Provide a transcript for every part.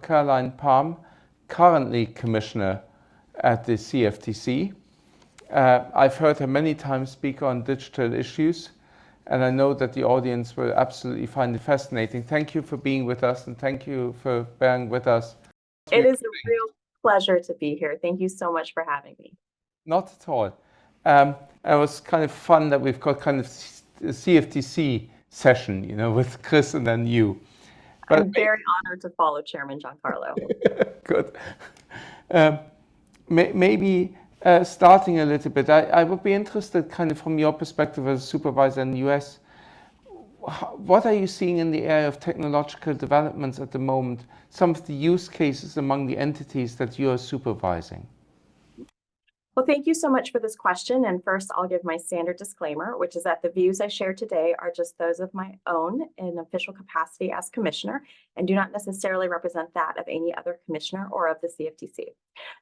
Caroline Pham, currently commissioner at the CFTC. I've heard her many times speak on digital issues, and I know that the audience will absolutely find it fascinating. Thank you for being with us, and thank you for bearing with us. It is a real pleasure to be here. Thank you so much for having me. Not at all. It was kind of fun that we've got kind of a CFTC session, with Chris and then you. But I'm very honored to follow Chairman Giancarlo. Good. Maybe starting a little bit, I would be interested kind of from your perspective as a supervisor in the US, what are you seeing in the area of technological developments at the moment, some of the use cases among the entities that you are supervising? Well, thank you so much for this question. And first, I'll give my standard disclaimer, which is that the views I share today are just those of my own in official capacity as commissioner and do not necessarily represent that of any other commissioner or of the CFTC.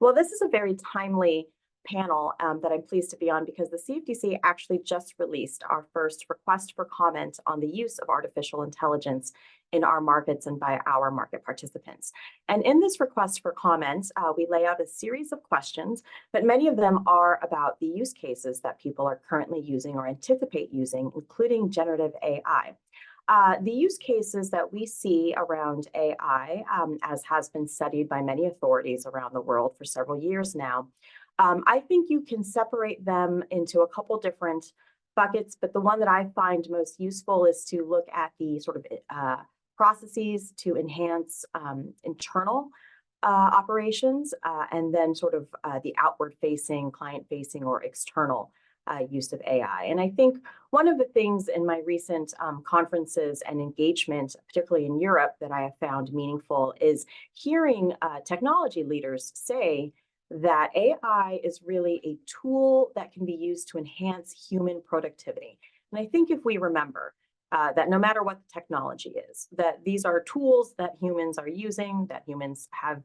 Well, this is a very timely panel that I'm pleased to be on because the CFTC actually just released our first request for comment on the use of artificial intelligence in our markets and by our market participants. And in this request for comment, we lay out a series of questions, but many of them are about the use cases that people are currently using or anticipate using, including generative AI. The use cases that we see around AI, as has been studied by many authorities around the world for several years now, I think you can separate them into a couple different buckets, but the one that I find most useful is to look at the sort of processes to enhance internal operations and then sort of the outward-facing, client-facing, or external use of AI. And I think one of the things in my recent conferences and engagement, particularly in Europe, that I have found meaningful is hearing technology leaders say that AI is really a tool that can be used to enhance human productivity. And I think if we remember that no matter what the technology is, that these are tools that humans are using, that humans have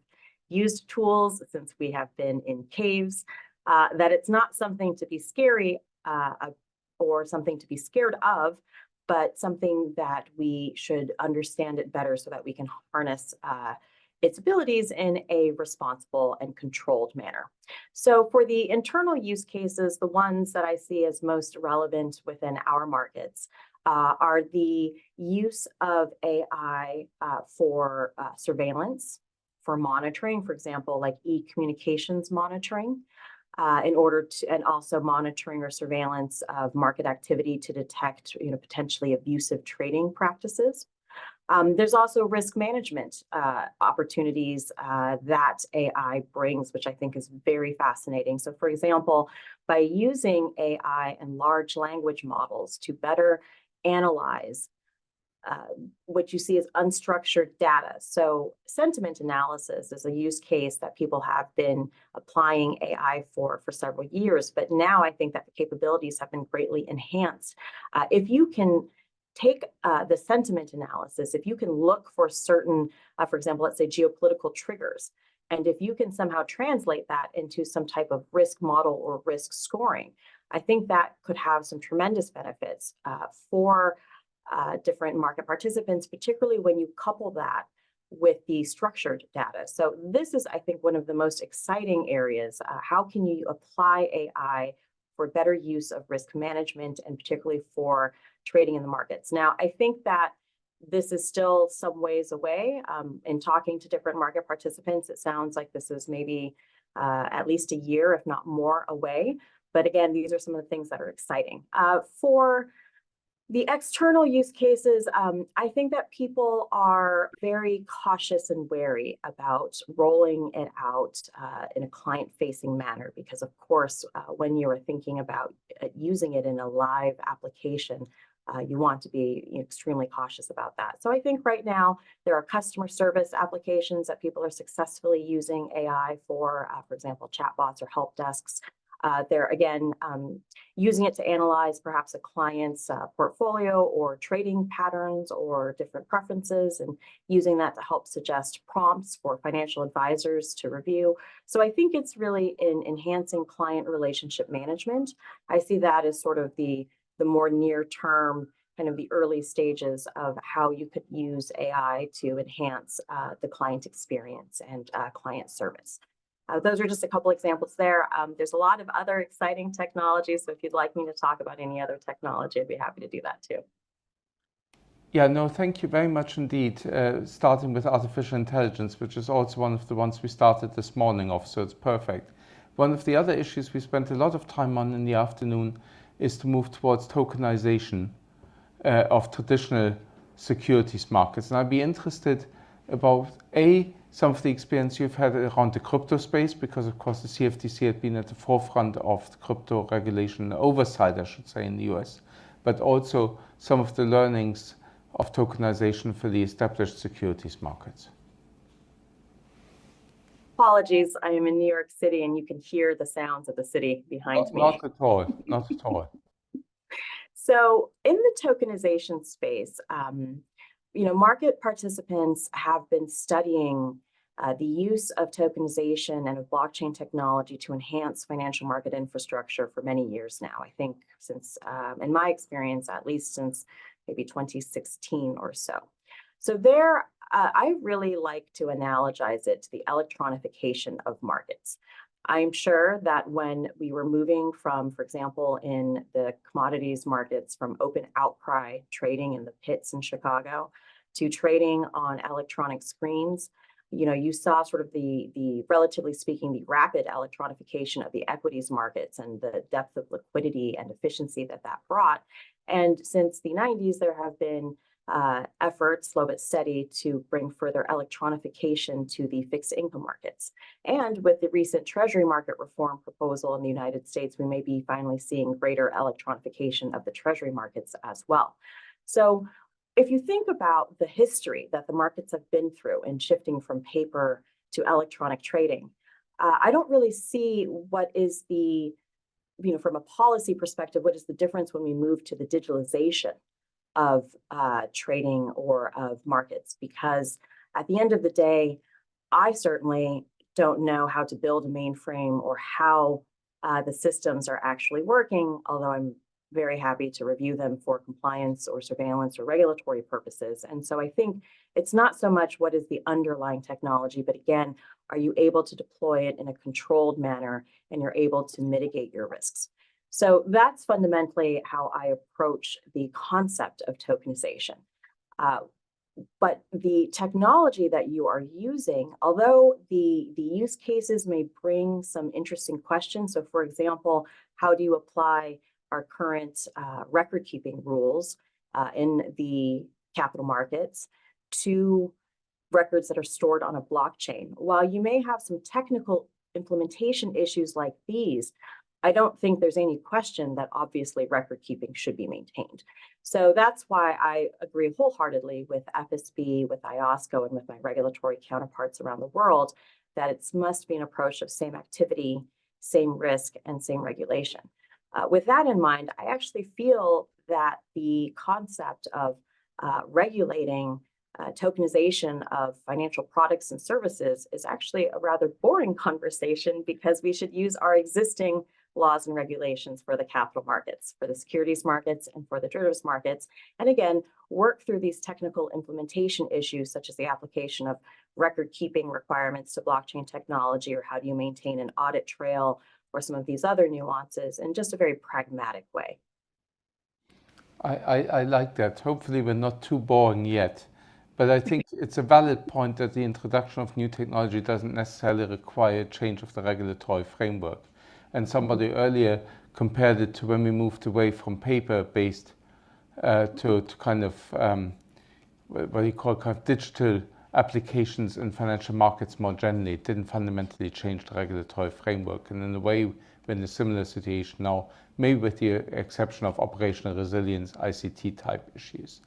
used tools since we have been in caves, that it's not something to be scary or something to be scared of, but something that we should understand it better so that we can harness its abilities in a responsible and controlled manner. So for the internal use cases, the ones that I see as most relevant within our markets are the use of AI for surveillance, for monitoring, for example, like e-communications monitoring, in order to, and also monitoring or surveillance of market activity to detect, potentially abusive trading practices. There's also risk management opportunities that AI brings, which I think is very fascinating. So for example, by using AI and large language models to better analyze what you see as unstructured data. So sentiment analysis is a use case that people have been applying AI for several years, but now I think that the capabilities have been greatly enhanced. If you can take the sentiment analysis, if you can look for certain, for example, let's say geopolitical triggers, and if you can somehow translate that into some type of risk model or risk scoring, I think that could have some tremendous benefits for different market participants, particularly when you couple that with the structured data. So this is, I think, one of the most exciting areas. How can you apply AI for better use of risk management and particularly for trading in the markets? Now, I think that this is still some ways away. In talking to different market participants, it sounds like this is maybe at least a year, if not more, away. But again, these are some of the things that are exciting. For the external use cases, I think that people are very cautious and wary about rolling it out in a client-facing manner because, of course, when you're thinking about using it in a live application, you want to be extremely cautious about that. So I think right now there are customer service applications that people are successfully using AI for example, chatbots or help desks. They're, again, using it to analyze perhaps a client's portfolio or trading patterns or different preferences and using that to help suggest prompts for financial advisors to review. So I think it's really in enhancing client relationship management. I see that as sort of the more near-term kind of the early stages of how you could use AI to enhance the client experience and client service. Those are just a couple examples there. There's a lot of other exciting technologies, so if you'd like me to talk about any other technology, I'd be happy to do that too. Yeah, no, thank you very much indeed. Starting with artificial intelligence, which is also one of the ones we started this morning off, so it's perfect. One of the other issues we spent a lot of time on in the afternoon is to move towards tokenization of traditional securities markets. And I'd be interested about, some of the experience you've had around the crypto space, because of course the CFTC had been at the forefront of the crypto regulation oversight, I should say, in the US, but also some of the learnings of tokenization for the established securities markets. Apologies, I am in New York City and you can hear the sounds of the city behind me. Not at all, not at all. So in the tokenization space, market participants have been studying the use of tokenization and of blockchain technology to enhance financial market infrastructure for many years now. I think since, in my experience, at least since maybe 2016 or so. So there, I really like to analogize it to the electronification of markets. I'm sure that when we were moving from, for example, in the commodities markets, from open outcry trading in the pits in Chicago to trading on electronic screens, you saw sort of the relatively speaking, the rapid electronification of the equities markets and the depth of liquidity and efficiency that brought. And since the 90s, there have been efforts, slow but steady, to bring further electronification to the fixed income markets. And with the recent Treasury market reform proposal in the United States, we may be finally seeing greater electronification of the Treasury markets as well. So if you think about the history that the markets have been through in shifting from paper to electronic trading, I don't really see what is the, from a policy perspective, what is the difference when we move to the digitalization of trading or of markets? Because at the end of the day, I certainly don't know how to build a mainframe or how the systems are actually working, although I'm very happy to review them for compliance or surveillance or regulatory purposes. And so I think it's not so much what is the underlying technology, but again, are you able to deploy it in a controlled manner and you're able to mitigate your risks? So that's fundamentally how I approach the concept of tokenization. But the technology that you are using, although the use cases may bring some interesting questions. So for example, how do you apply our current record-keeping rules in the capital markets to records that are stored on a blockchain? While you may have some technical implementation issues like these, I don't think there's any question that obviously record keeping should be maintained. So that's why I agree wholeheartedly with FSB, with IOSCO, and with my regulatory counterparts around the world that it must be an approach of same activity, same risk, and same regulation. With that in mind, I actually feel that the concept of regulating tokenization of financial products and services is actually a rather boring conversation, because we should use our existing laws and regulations for the capital markets, for the securities markets, and for the derivatives markets. And again, work through these technical implementation issues, such as the application of record-keeping requirements to blockchain technology, or how do you maintain an audit trail, or some of these other nuances, in just a very pragmatic way. I like that. Hopefully we're not too boring yet. But I think it's a valid point that the introduction of new technology doesn't necessarily require a change of the regulatory framework. And somebody earlier compared it to when we moved away from paper-based to kind of, what do you call it, kind of digital applications in financial markets more generally. It didn't fundamentally change the regulatory framework. And in a way, we're in a similar situation now, maybe with the exception of operational resilience, ICT type issues.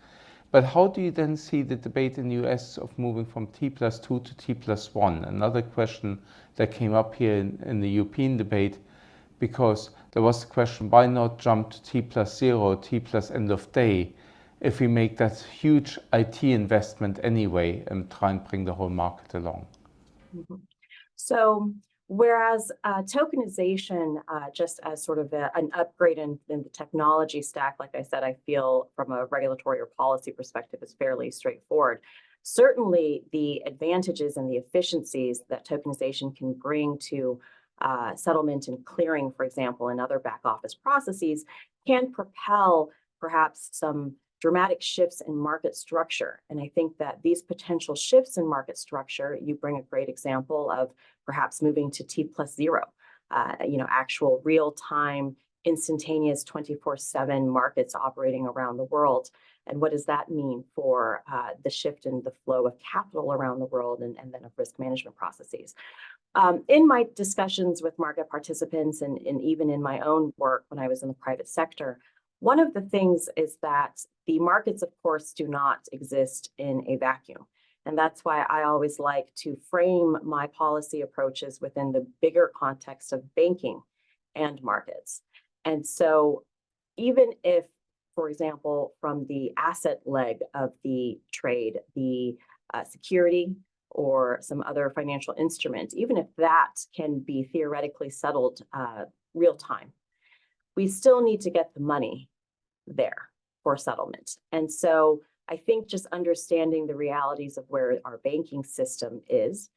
But how do you then see the debate in the US of moving from T+2 to T+1? Another question that came up here in the European debate, because there was the question, why not jump to T+0, T plus end of day, if we make that huge IT investment anyway and try and bring the whole market along? So Whereas tokenization, just as sort of an upgrade in the technology stack, like I said, I feel from a regulatory or policy perspective is fairly straightforward. Certainly, the advantages and the efficiencies that tokenization can bring to settlement and clearing, for example, and other back office processes can propel perhaps some dramatic shifts in market structure. And I think that these potential shifts in market structure, you bring a great example of perhaps moving to T+0, actual real-time, instantaneous 24/7 markets operating around the world. And what does that mean for the shift in the flow of capital around the world and then of risk management processes? In my discussions with market participants and even in my own work when I was in the private sector, one of the things is that the markets, of course, do not exist in a vacuum. And that's why I always like to frame my policy approaches within the bigger context of banking and markets. And so even if, for example, from the asset leg of the trade, the security or some other financial instrument, even if that can be theoretically settled real time, we still need to get the money there for settlement. And so I think just understanding the realities of where our banking system is,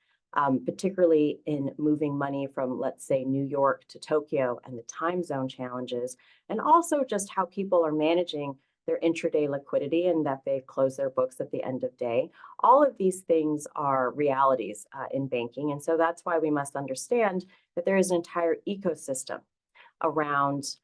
particularly in moving money from, let's say, New York to Tokyo and the time zone challenges, and also just how people are managing their intraday liquidity and that they close their books at the end of day. All of these things are realities in banking. And so that's why we must understand that there is an entire ecosystem around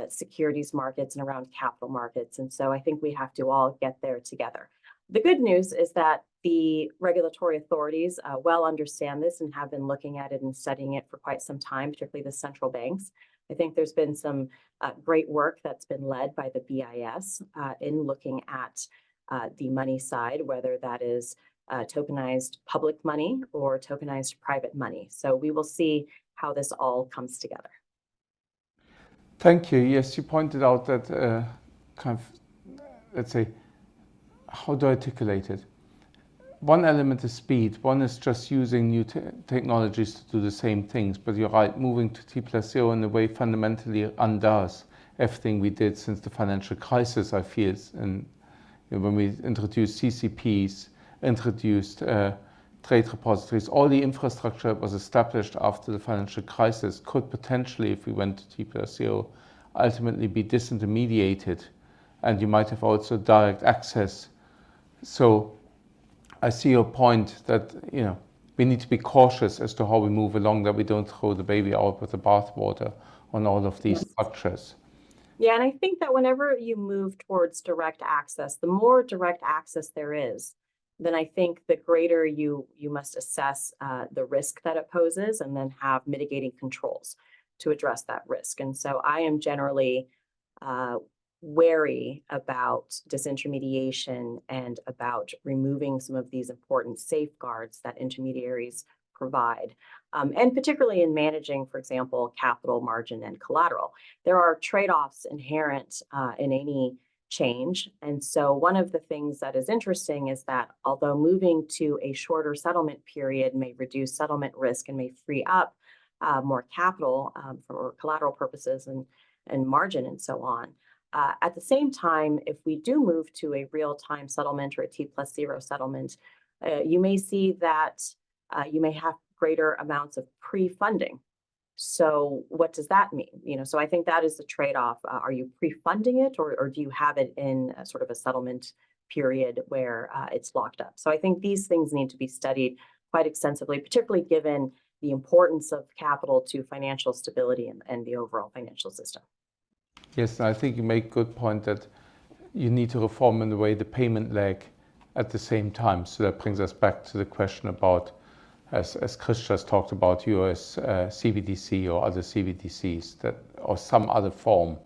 securities markets and around capital markets. And so I think we have to all get there together. The good news is that the regulatory authorities well understand this and have been looking at it and studying it for quite some time, particularly the central banks. I think there's been some great work that's been led by the BIS in looking at the money side, whether that is tokenized public money or tokenized private money. So we will see how this all comes together. Thank you. Yes, you pointed out that kind of, let's say, how do I articulate it? One element is speed. One is just using new technologies to do the same things. But you're right, moving to T+0 in a way fundamentally undoes everything we did since the financial crisis, I feel. And when we introduced CCPs, introduced trade repositories, all the infrastructure that was established after the financial crisis could potentially, if we went to T+0, ultimately be disintermediated. And you might have also direct access. So I see your point that we need to be cautious as to how we move along, that we don't throw the baby out with the bathwater on all of these structures. Yeah, and I think that whenever you move towards direct access, the more direct access there is, then I think the greater you must assess the risk that it poses and then have mitigating controls to address that risk. And so I am generally wary about disintermediation and about removing some of these important safeguards that intermediaries provide, and particularly in managing, for example, capital, margin, and collateral. There are trade-offs inherent in any change. And so one of the things that is interesting is that although moving to a shorter settlement period may reduce settlement risk and may free up more capital for collateral purposes and margin and so on, at the same time, if we do move to a real-time settlement or a T+0 settlement, you may see that you may have greater amounts of pre-funding. So what does that mean? So I think that is the trade-off. Are you pre-funding it, or do you have it in a sort of a settlement period where it's locked up? So I think these things need to be studied quite extensively, particularly given the importance of capital to financial stability and the overall financial system. Yes, I think you make a good point that you need to reform in the way the payment leg at the same time. So that brings us back to the question about, as Chris just talked about, US CBDC or other CBDCs or some other form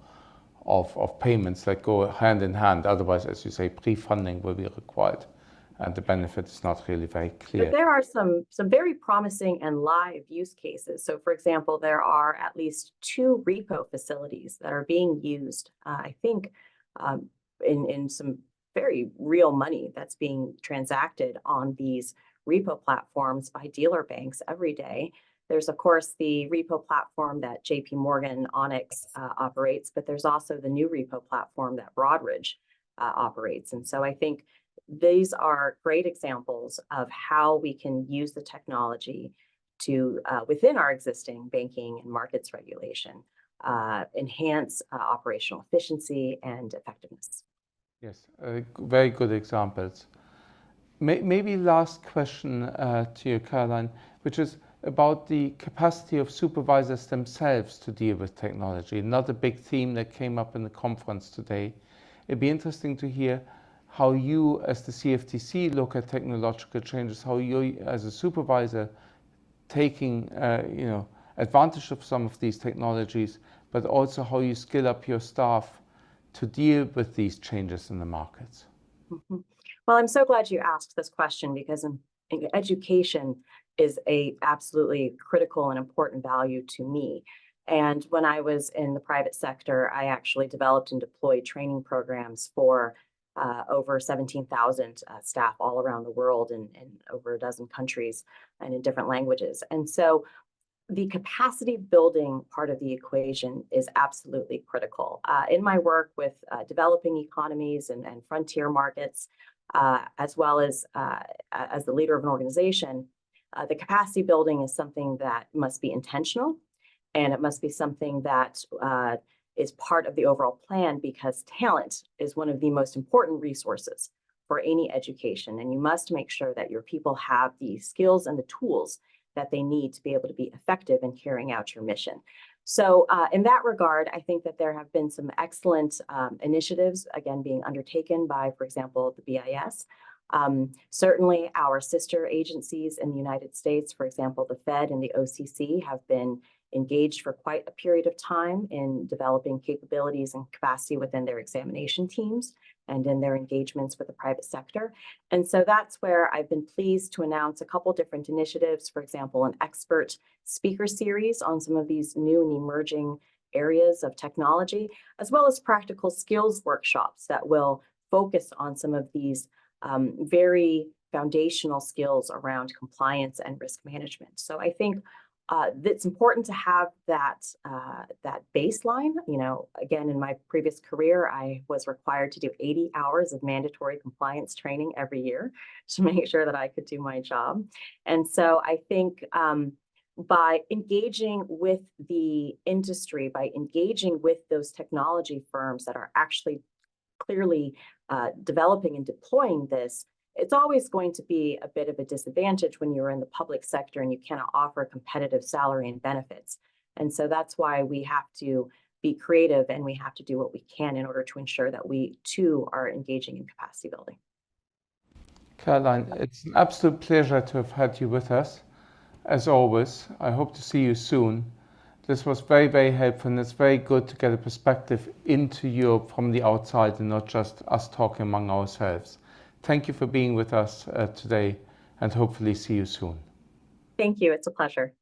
of payments that go hand in hand. Otherwise, as you say, pre-funding will be required, and the benefit is not really very clear. But there are some very promising and live use cases. So, for example, there are at least 2 repo facilities that are being used, I think, in some very real money that's being transacted on these repo platforms by dealer banks every day There's, of course, the repo platform that JP Morgan Onyx operates, but there's also the new repo platform that Broadridge operates. And so I think these are great examples of how we can use the technology to, within our existing banking and markets regulation, enhance operational efficiency and effectiveness. Yes, very good examples. Maybe last question to you, Caroline, which is about the capacity of supervisors themselves to deal with technology. Another big theme that came up in the conference today. It'd be interesting to hear how you, as the CFTC, look at technological changes, how you, as a supervisor, taking advantage of some of these technologies, but also how you skill up your staff to deal with these changes in the markets. Mm-hmm. Well, I'm so glad you asked this question, because education is a absolutely critical and important value to me. And when I was in the private sector, I actually developed and deployed training programs for over 17,000 staff all around the world in over a dozen countries and in different languages. And so the capacity building part of the equation is absolutely critical. In my work with developing economies and frontier markets, as well as the leader of an organization, the capacity building is something that must be intentional, and it must be something that is part of the overall plan, because talent is one of the most important resources for any education. And you must make sure that your people have the skills and the tools that they need to be able to be effective in carrying out your mission. So in that regard, I think that there have been some excellent initiatives, again, being undertaken by, for example, the BIS. Certainly our sister agencies in the United States, for example, the Fed and the OCC, have been engaged for quite a period of time in developing capabilities and capacity within their examination teams and in their engagements with the private sector. And so that's where I've been pleased to announce a couple different initiatives, for example, an expert speaker series on some of these new and emerging areas of technology, as well as practical skills workshops that will focus on some of these very foundational skills around compliance and risk management. So I think it's important to have that baseline. Again, in my previous career, I was required to do 80 hours of mandatory compliance training every year to make sure that I could do my job. And so I think by engaging with the industry, by engaging with those technology firms that are actually clearly developing and deploying this, it's always going to be a bit of a disadvantage when you're in the public sector and you cannot offer competitive salary and benefits. And so that's why we have to be creative, and we have to do what we can in order to ensure that we too are engaging in capacity building. Caroline, it's an absolute pleasure to have had you with us. As always, I hope to see you soon. This was very, very helpful, and it's very good to get a perspective into Europe from the outside and not just us talking among ourselves. Thank you for being with us today, and hopefully see you soon. Thank you. It's a pleasure.